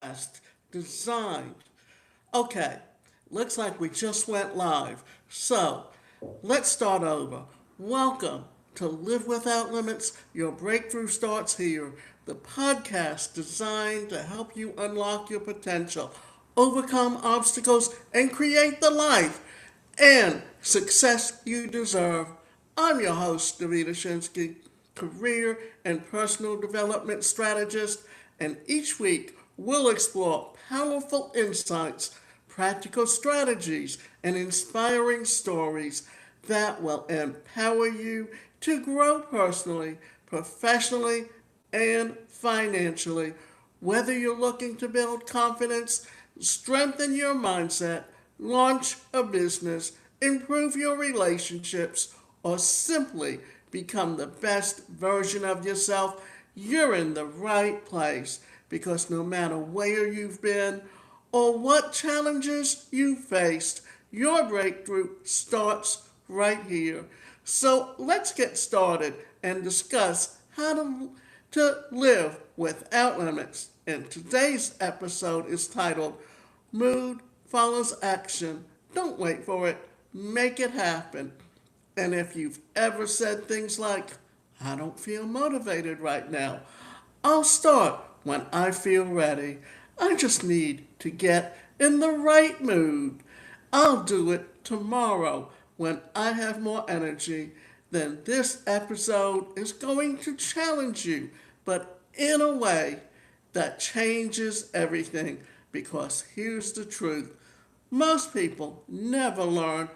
podcast designed. Okay, looks like we just went live. So, let's start over. Welcome to Live Without Limits. Your breakthrough starts here. The podcast designed to help you unlock your potential, overcome obstacles, and create the life and success you deserve. I'm your host, Davida Shensky, career and personal development strategist, and each week we'll explore powerful insights, practical strategies, and inspiring stories that will empower you to grow personally, professionally, and financially. Whether you're looking to build confidence, strengthen your mindset, launch a business, improve your relationships, or simply become the best version of yourself, you're in the right place because no matter where you've been or what challenges you faced, your breakthrough starts right here. So let's get started and discuss how to live without limits. And today's episode is titled Mood Follows Action. Don't wait for it, make it happen. And if you've ever said things like, I don't feel motivated right now, I'll start when I feel ready. I just need to get in the right mood. I'll do it tomorrow when I have more energy. Then this episode is going to challenge you, but in a way that changes everything. Because here's the truth, most people never learn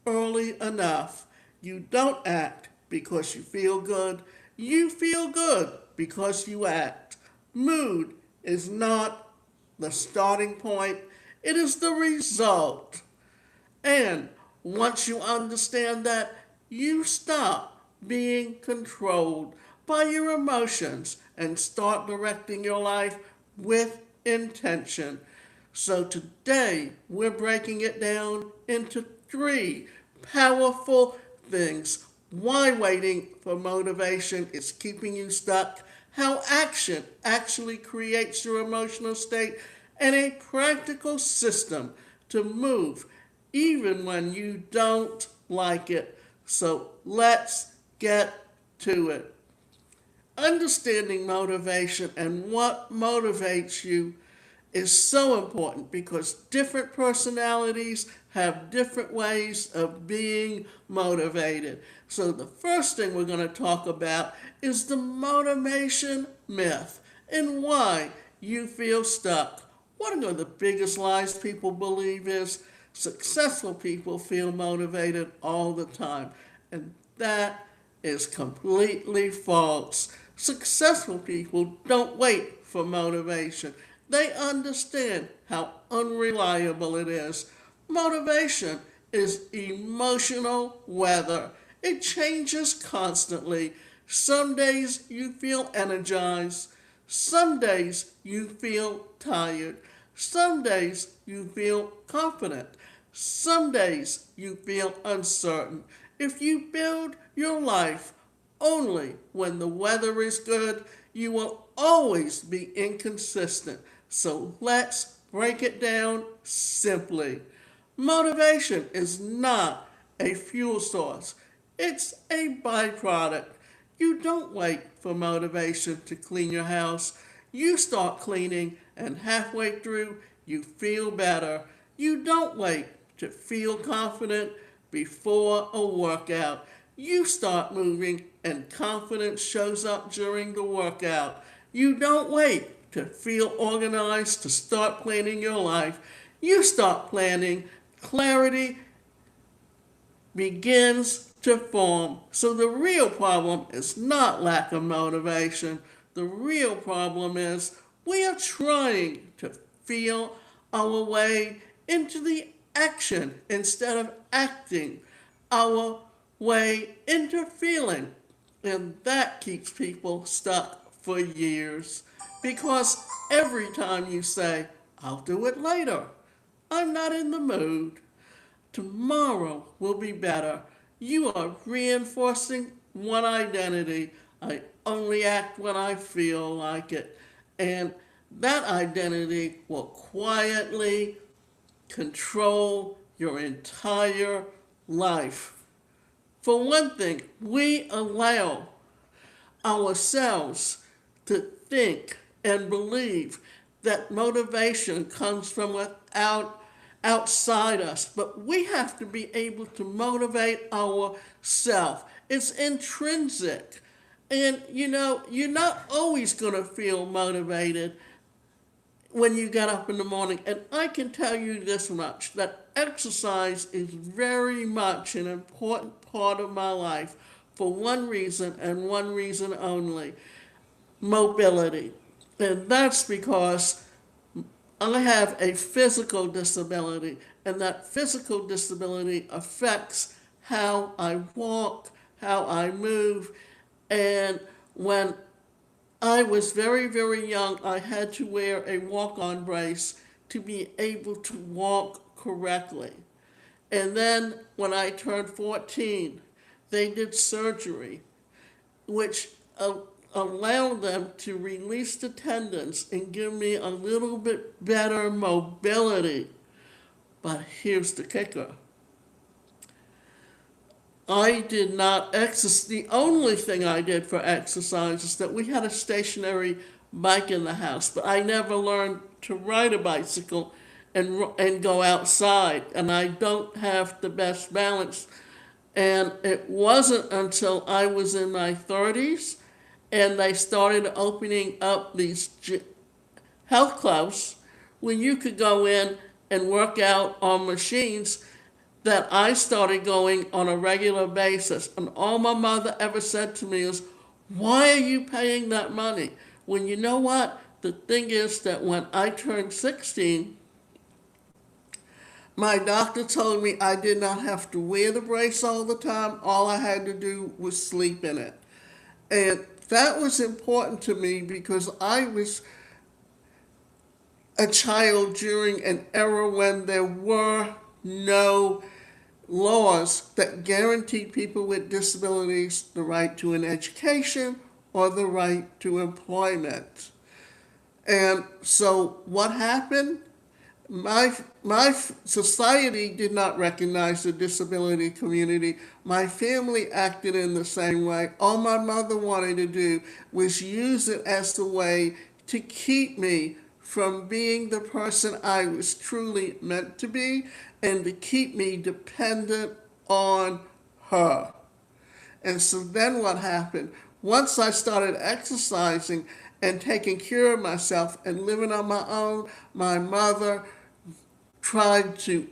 early enough. You don't act because you feel good. You feel good because you act. Mood is not the starting point, it is the result. And once you understand that, you stop being controlled by your emotions and start directing your life with intention. So today, we're breaking it down into three powerful things. Why waiting for motivation is keeping you stuck, how action actually creates your emotional state, and a practical system to move even when you don't like it. So let's get to it. Understanding motivation and what motivates you is so important because different personalities have different ways of being motivated. So, the first thing we're going to talk about is the motivation myth and why you feel stuck. One of the biggest lies people believe is successful people feel motivated all the time, and that is completely false. Successful people don't wait for motivation. They understand how unreliable it is. Motivation is emotional weather. It changes constantly. Some days you feel energized. Some days you feel tired. Some days you feel confident. Some days you feel uncertain. If you build your life only when the weather is good, you will always be inconsistent. So let's break it down simply. Motivation is not a fuel source, it's a byproduct. You don't wait for motivation to clean your house. You start cleaning, and halfway through, you feel better. You don't wait to feel confident before a workout. You start moving, and confidence shows up during the workout. You don't wait to feel organized to start planning your life. You start planning. Clarity begins to form. So the real problem is not lack of motivation. The real problem is we are trying to feel our way into the action instead of acting our way into feeling. And that keeps people stuck for years. Because every time you say, I'll do it later, I'm not in the mood, tomorrow will be better, you are reinforcing one identity. I only act when I feel like it. And that identity will quietly control your entire life. For one thing, we allow ourselves to think and believe that motivation comes from outside us, but we have to be able to motivate ourselves. It's intrinsic. And you're not always going to feel motivated when you get up in the morning. And I can tell you this much, that exercise is very much an important part of my life for one reason and one reason only: mobility. And that's because I have a physical disability, and that physical disability affects how I walk, how I move. And when I was very, very young, I had to wear a walk-on brace to be able to walk correctly. And then when I turned 14, they did surgery, which allowed them to release the tendons and give me a little bit better mobility. But here's the kicker: I did not exercise. The only thing I did for exercise is that we had a stationary bike in the house, but I never learned to ride a bicycle and go outside, and I don't have the best balance. And it wasn't until I was in my 30s and they started opening up these health clubs when you could go in and work out on machines that I started going on a regular basis. And all my mother ever said to me is, "Why are you paying that money?" When you know what? The thing is that when I turned 16, my doctor told me I did not have to wear the brace all the time. All I had to do was sleep in it. And that was important to me because I was a child during an era when there were no laws that guaranteed people with disabilities the right to an education or the right to employment. And so what happened? My society did not recognize the disability community. My family acted in the same way. All my mother wanted to do was use it as a way to keep me from being the person I was truly meant to be and to keep me dependent on her. And so then what happened? Once I started exercising and taking care of myself and living on my own, my mother tried to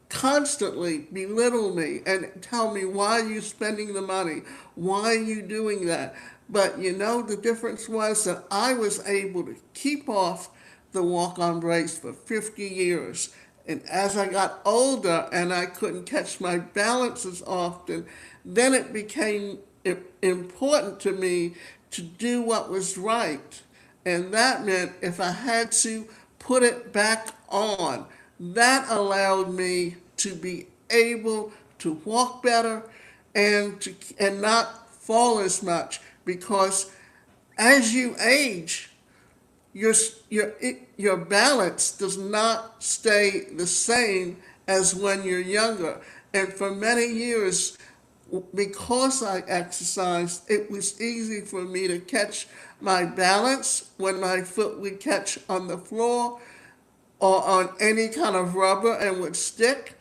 constantly belittle me and tell me, "Why are you spending the money? Why are you doing that?" But the difference was that I was able to keep off the walk-on brace for 50 years. And as I got older and I couldn't catch my balance as often, then it became important to me to do what was right. And that meant if I had to put it back on, that allowed me to be able to walk better and not fall as much, because as you age, your balance does not stay the same as when you're younger. And for many years, because I exercised, it was easy for me to catch my balance when my foot would catch on the floor or on any kind of rubber and would stick.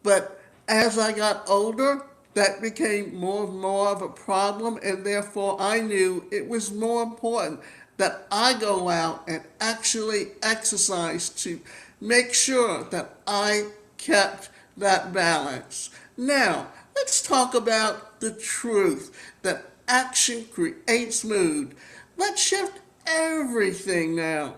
But as I got older, that became more and more of a problem, and therefore I knew it was more important that I go out and actually exercise to make sure that I kept that balance. Now, let's talk about the truth that action creates mood. Let's shift everything now.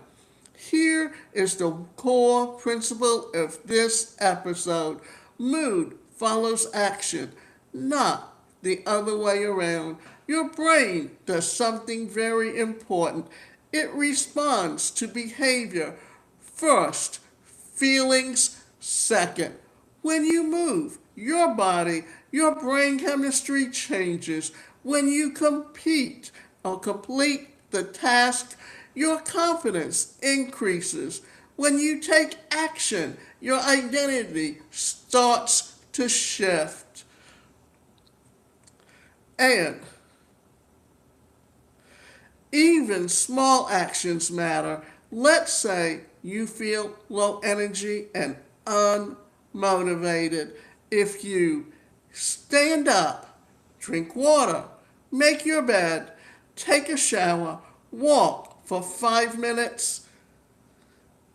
Here is the core principle of this episode: mood follows action, not the other way around. Your brain does something very important. It responds to behavior first, feelings second. When you move your body, your brain chemistry changes. When you compete or complete the task, Your confidence increases. When you take action, your identity starts to shift. And even small actions matter. Let's say you feel low energy and unmotivated. If you stand up, drink water, make your bed, take a shower, walk for 5 minutes,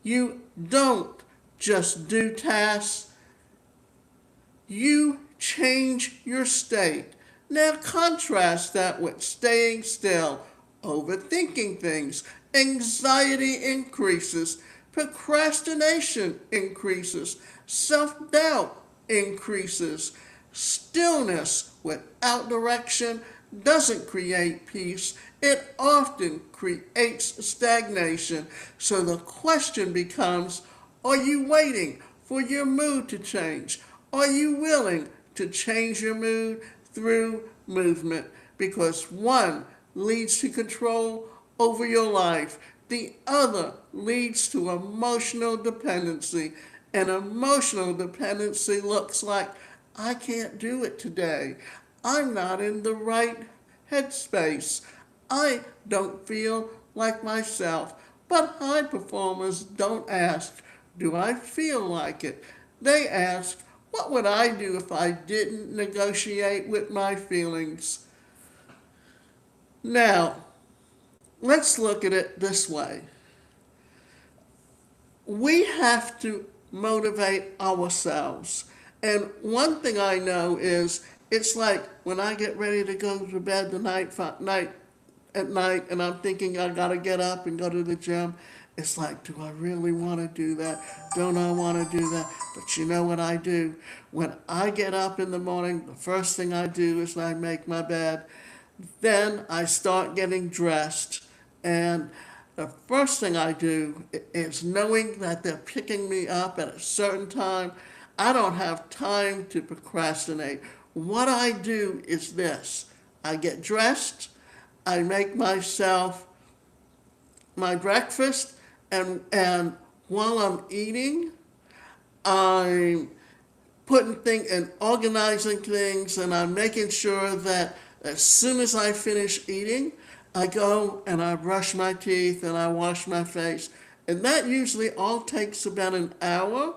you don't just do tasks, you change your state. Now contrast that with staying still, overthinking things. Anxiety increases, procrastination increases, self-doubt increases. Stillness without direction doesn't create peace. It often creates stagnation. So the question becomes, are you waiting for your mood to change? Are you willing to change your mood through movement? Because one leads to control over your life. The other leads to emotional dependency. And emotional dependency looks like, I can't do it today. I'm not in the right headspace. I don't feel like myself. But high performers don't ask, do I feel like it? They ask, what would I do if I didn't negotiate with my feelings? Now, let's look at it this way. We have to motivate ourselves. And one thing I know is it's like when I get ready to go to bed at night and I'm thinking I gotta get up and go to the gym. It's like, do I really want to do that? Don't I want to do that? But you know what I do? When I get up in the morning, the first thing I do is I make my bed. Then I start getting dressed. And the first thing I do is knowing that they're picking me up at a certain time. I don't have time to procrastinate. What I do is this. I get dressed. I make myself my breakfast. And while I'm eating, I'm putting things and organizing things, and I'm making sure that as soon as I finish eating, I go and I brush my teeth and I wash my face. And that usually all takes about an hour,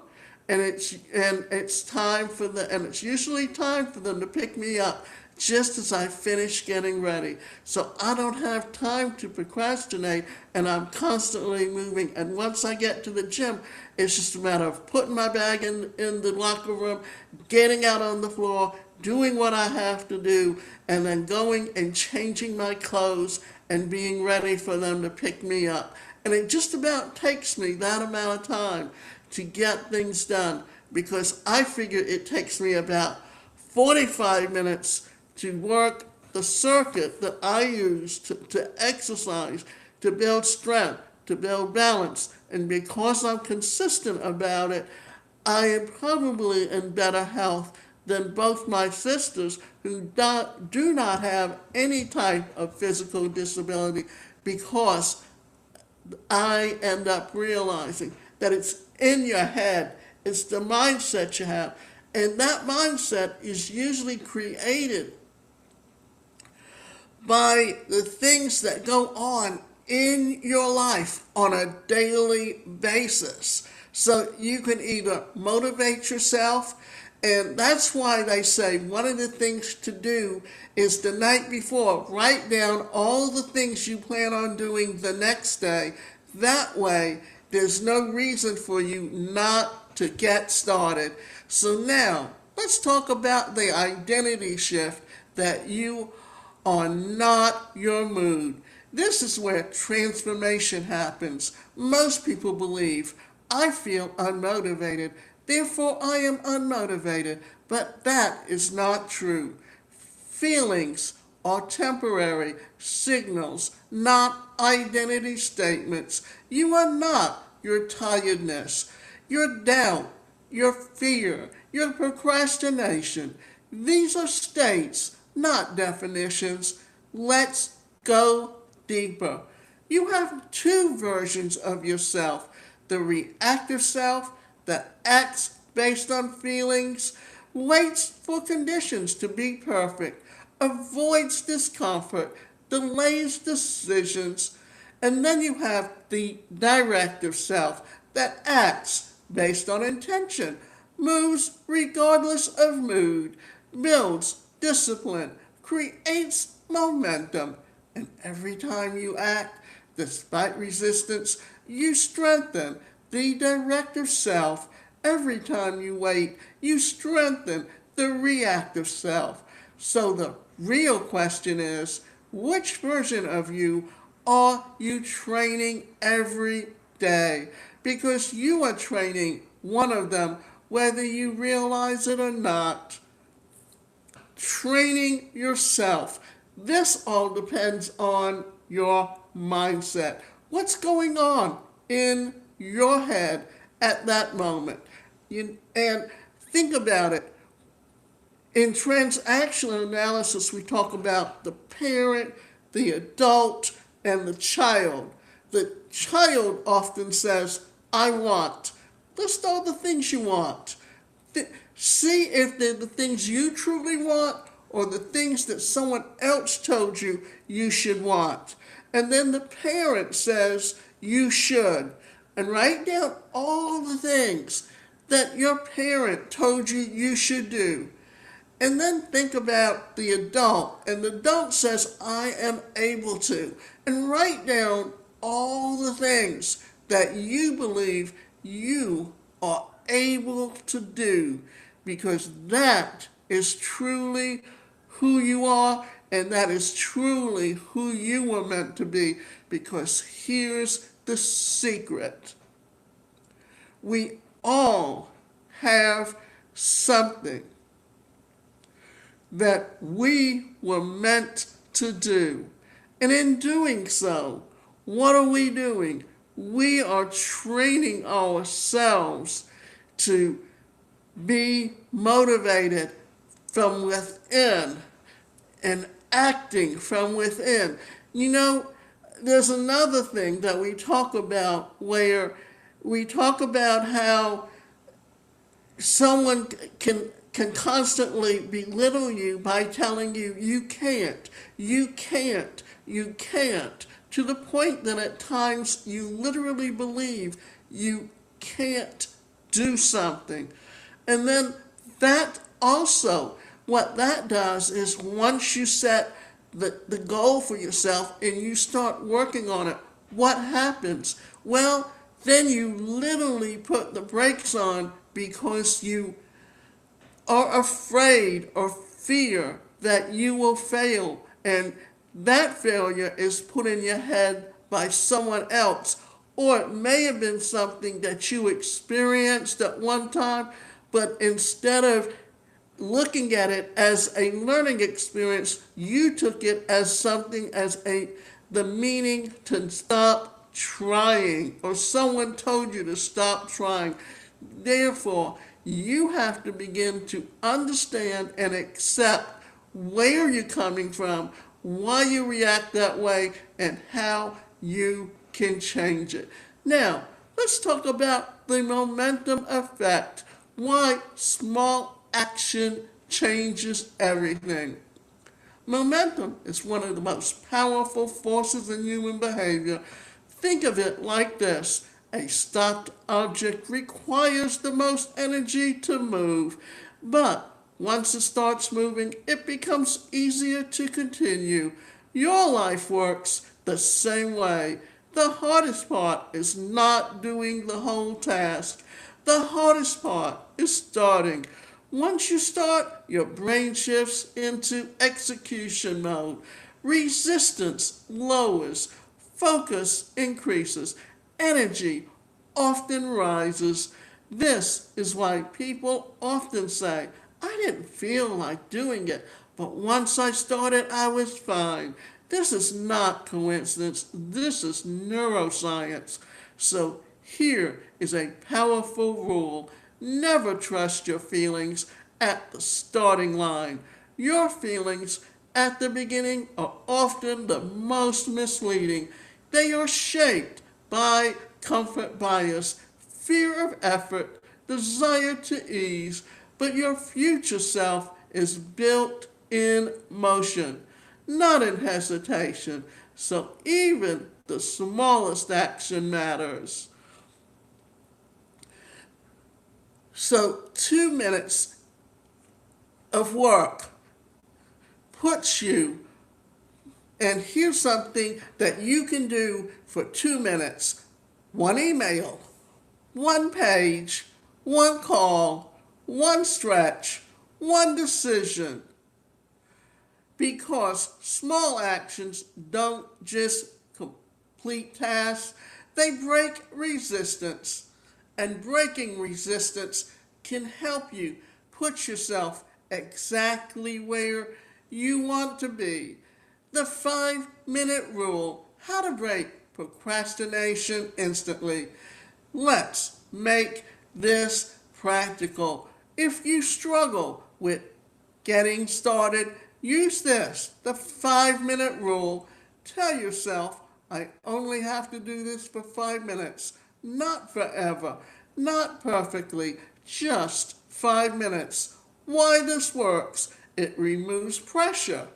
and it's time for and it's usually time for them to pick me up just as I finish getting ready. So I don't have time to procrastinate, and I'm constantly moving. And once I get to the gym, it's just a matter of putting my bag in the locker room, getting out on the floor, doing what I have to do, and then going and changing my clothes and being ready for them to pick me up. And it just about takes me that amount of time to get things done, because I figure it takes me about 45 minutes to work the circuit that I use to exercise, to build strength, to build balance. And because I'm consistent about it, I am probably in better health than both my sisters, who do not have any type of physical disability, because I end up realizing that it's in your head. It's the mindset you have. And that mindset is usually created by the things that go on in your life on a daily basis. So you can either motivate yourself, and that's why they say one of the things to do is the night before, write down all the things you plan on doing the next day. That way, there's no reason for you not to get started. So now, let's talk about the identity shift that you are not your mood. This is where transformation happens. Most people believe, I feel unmotivated, therefore I am unmotivated. But that is not true. Feelings are temporary signals, not identity statements. You are not your tiredness, your doubt, your fear, your procrastination. These are states, not definitions. Let's go deeper. You have two versions of yourself: the reactive self that acts based on feelings, waits for conditions to be perfect, avoids discomfort, delays decisions, and then you have the directive self that acts based on intention, moves regardless of mood, builds discipline, creates momentum, and every time you act, despite resistance, you strengthen the directive self. Every time you wait, you strengthen the reactive self. So the real question is, which version of you are you training every day? Because you are training one of them whether you realize it or not. Training yourself. This all depends on your mindset. What's going on in your head at that moment? And think about it. In transactional analysis, we talk about the parent, the adult, and the child. The child often says, I want. List all the things you want. See if they're the things you truly want or the things that someone else told you you should want. And then the parent says you should. And write down all the things that your parent told you you should do. And then think about the adult. And the adult says, I am able to. And write down all the things that you believe you are able to do. Because that is truly who you are. And that is truly who you were meant to be. Because here's the secret. We all have something that we were meant to do. And in doing so, what are we doing? We are training ourselves to be motivated from within and acting from within. You know, there's another thing that we talk about where we talk about how someone can constantly belittle you by telling you you can't, to the point that at times you literally believe you can't do something. And then that also, what that does is once you set the goal for yourself and you start working on it, what happens? Well, then you literally put the brakes on because you are afraid or fear that you will fail. And that failure is put in your head by someone else. Or it may have been something that you experienced at one time, but instead of looking at it as a learning experience, you took it as something as the meaning to stop trying, or someone told you to stop trying. Therefore, you have to begin to understand and accept where you're coming from, why you react that way, and how you can change it. Now, let's talk about the momentum effect. Why small action changes everything. Momentum is one of the most powerful forces in human behavior. Think of it like this. A stopped object requires the most energy to move, but once it starts moving, it becomes easier to continue. Your life works the same way. The hardest part is not doing the whole task. The hardest part is starting. Once you start, your brain shifts into execution mode. Resistance lowers. Focus increases. Energy often rises. This is why people often say, I didn't feel like doing it, but once I started, I was fine. This is not coincidence. This is neuroscience. So here is a powerful rule. Never trust your feelings at the starting line. Your feelings at the beginning are often the most misleading. They are shaped by comfort bias, fear of effort, desire to ease, but your future self is built in motion, not in hesitation. So even the smallest action matters. So 2 minutes of work puts you, and here's something that you can do for 2 minutes. One email, one page, one call, one stretch, one decision. Because small actions don't just complete tasks, they break resistance. And breaking resistance can help you put yourself exactly where you want to be. The 5-minute rule, how to break procrastination instantly. Let's make this practical. If you struggle with getting started, use this, the 5-minute rule. Tell yourself, I only have to do this for 5 minutes. Not forever, not perfectly, just 5 minutes. Why this works? It removes pressure.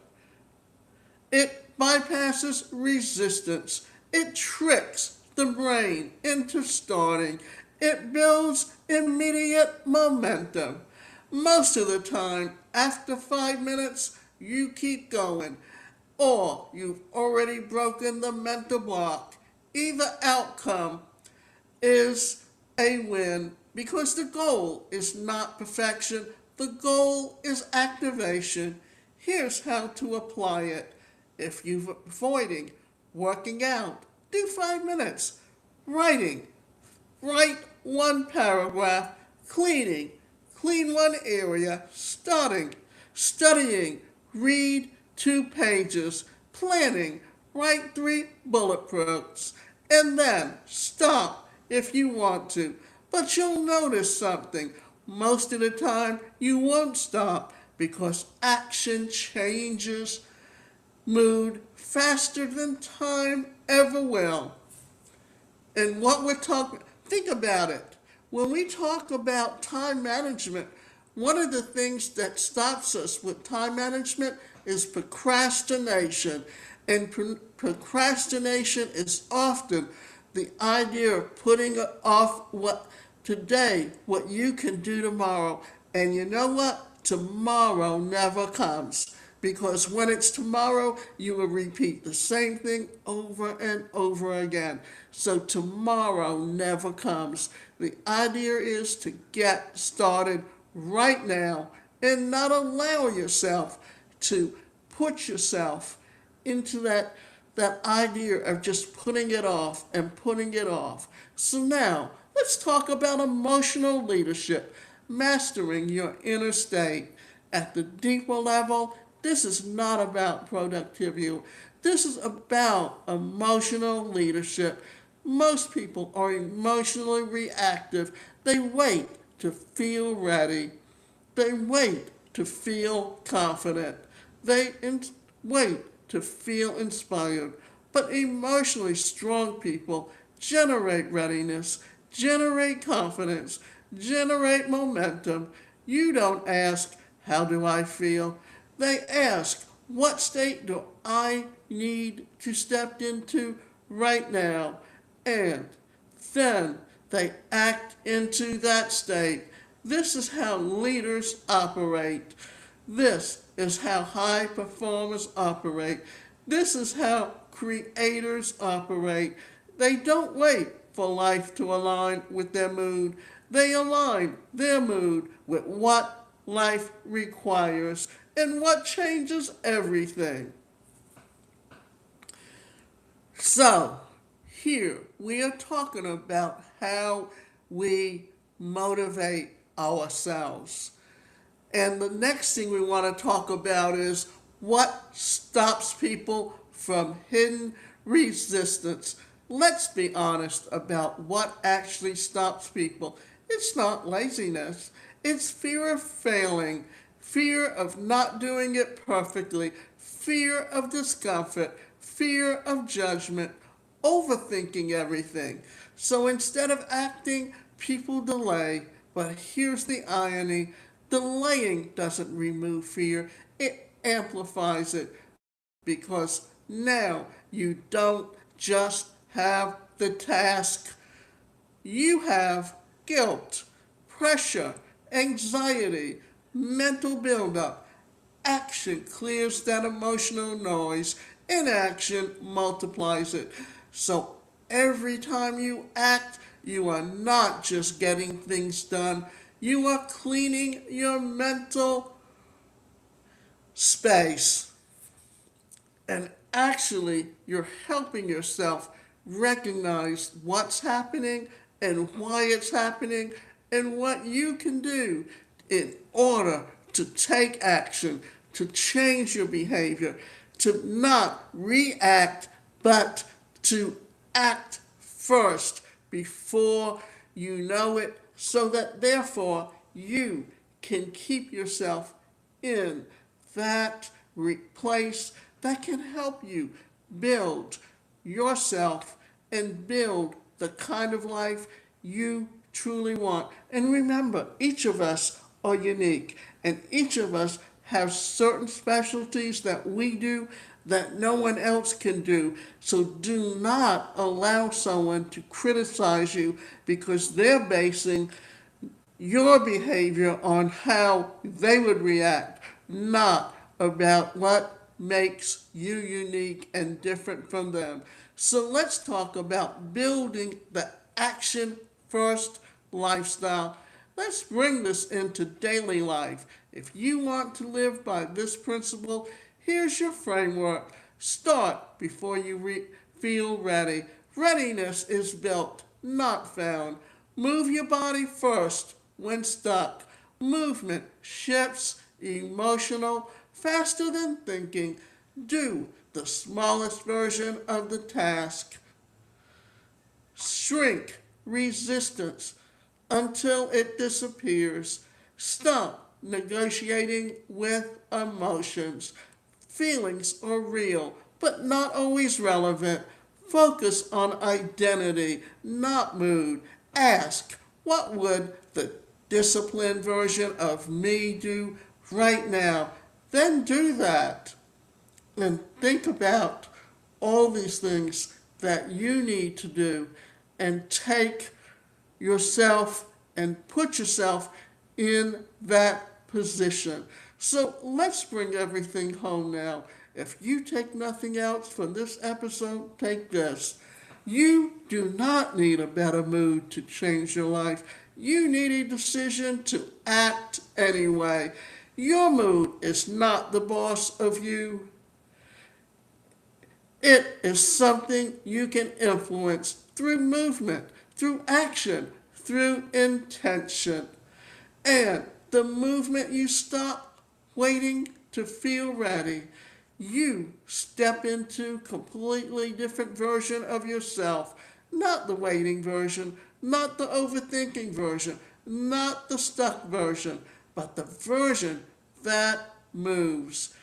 It bypasses resistance. It tricks the brain into starting. It builds immediate momentum. Most of the time, after 5 minutes, you keep going, or you've already broken the mental block. Either outcome is a win because the goal is not perfection, the goal is activation. Here's how to apply it. If you're avoiding working out, do 5 minutes. Writing, write one paragraph. Cleaning, clean one area. Studying, read 2 pages. Planning, write 3 bullet points. And then stop if you want to. But you'll notice something. Most of the time, you won't stop because action changes mood faster than time ever will. And what we're talking, think about it. When we talk about time management, one of the things that stops us with time management is procrastination. And procrastination is often the idea of putting off what you can do tomorrow. And you know what? Tomorrow never comes. Because when it's tomorrow, you will repeat the same thing over and over again. So tomorrow never comes. The idea is to get started right now and not allow yourself to put yourself into that idea of just putting it off and putting it off. So now, let's talk about emotional leadership, mastering your inner state. At the deeper level, this is not about productivity. This is about emotional leadership. Most people are emotionally reactive. They wait to feel ready. They wait to feel confident. They wait to feel inspired. But emotionally strong people generate readiness, generate confidence, generate momentum. You don't ask, how do I feel? They ask, what state do I need to step into right now? And then they act into that state. This is how leaders operate. This is how high performers operate. This is how creators operate. They don't wait for life to align with their mood. They align their mood with what life requires and what changes everything. So, here we are talking about how we motivate ourselves. And the next thing we want to talk about is what stops people from hidden resistance. Let's be honest about what actually stops people. It's not laziness. It's fear of failing, fear of not doing it perfectly, fear of discomfort, fear of judgment. overthinking everything. So instead of acting, people delay. But here's the irony: delaying doesn't remove fear, it amplifies it, because now you don't just have the task, you have guilt, pressure, anxiety, mental buildup. Action clears that emotional noise, inaction multiplies it. So every time you act, you are not just getting things done, you are cleaning your mental space. And actually, you're helping yourself recognize what's happening and why it's happening and what you can do in order to take action, to change your behavior, to not react, but to act first before you know it, so that therefore you can keep yourself in that place that can help you build yourself and build the kind of life you truly want. And remember, each of us are unique, and each of us have certain specialties that we do that no one else can do. So do not allow someone to criticize you because they're basing your behavior on how they would react, not about what makes you unique and different from them. So let's talk about building the action first lifestyle. Let's bring this into daily life. If you want to live by this principle, here's your framework. Start before you feel ready. Readiness is built, not found. Move your body first when stuck. Movement shifts emotional faster than thinking. Do the smallest version of the task. Shrink resistance until it disappears. Stop negotiating with emotions. Feelings are real, but not always relevant. Focus on identity, not mood. Ask, what would the disciplined version of me do right now? Then do that. And think about all these things that you need to do, and take yourself and put yourself in that position. So let's bring everything home now. If you take nothing else from this episode, take this. You do not need a better mood to change your life. You need a decision to act anyway. Your mood is not the boss of you. It is something you can influence through movement, through action, through intention. And the movement you stop waiting to feel ready, you step into a completely different version of yourself. Not the waiting version, not the overthinking version, not the stuck version, but the version that moves.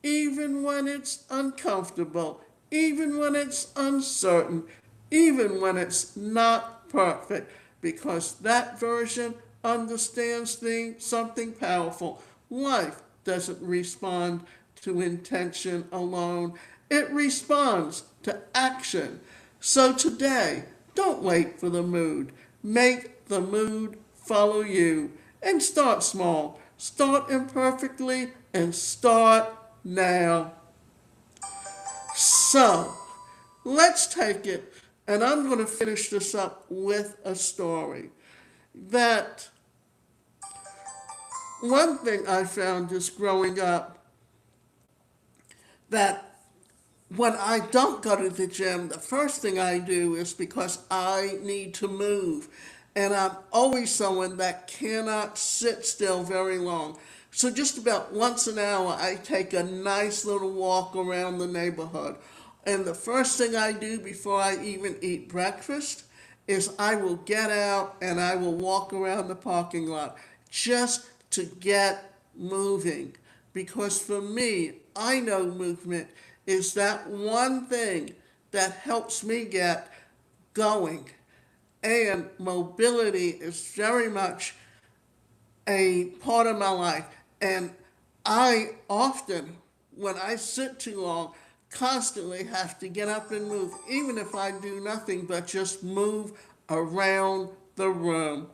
Even when it's uncomfortable, even when it's uncertain, even when it's not perfect, because that version understands something powerful. Life doesn't respond to intention alone, it responds to action. So today, don't wait for the mood. Make the mood follow you. And start small. Start imperfectly and start now. So, let's take it, and I'm going to finish this up with a story. That one thing I found is growing up, that when I don't go to the gym, the first thing I do is because I need to move. And I'm always someone that cannot sit still very long. So just about once an hour, I take a nice little walk around the neighborhood. And the first thing I do before I even eat breakfast is I will get out and I will walk around the parking lot just to get moving. Because for me, I know movement is that one thing that helps me get going. And mobility is very much a part of my life. And I often, when I sit too long, constantly have to get up and move, even if I do nothing but just move around the room.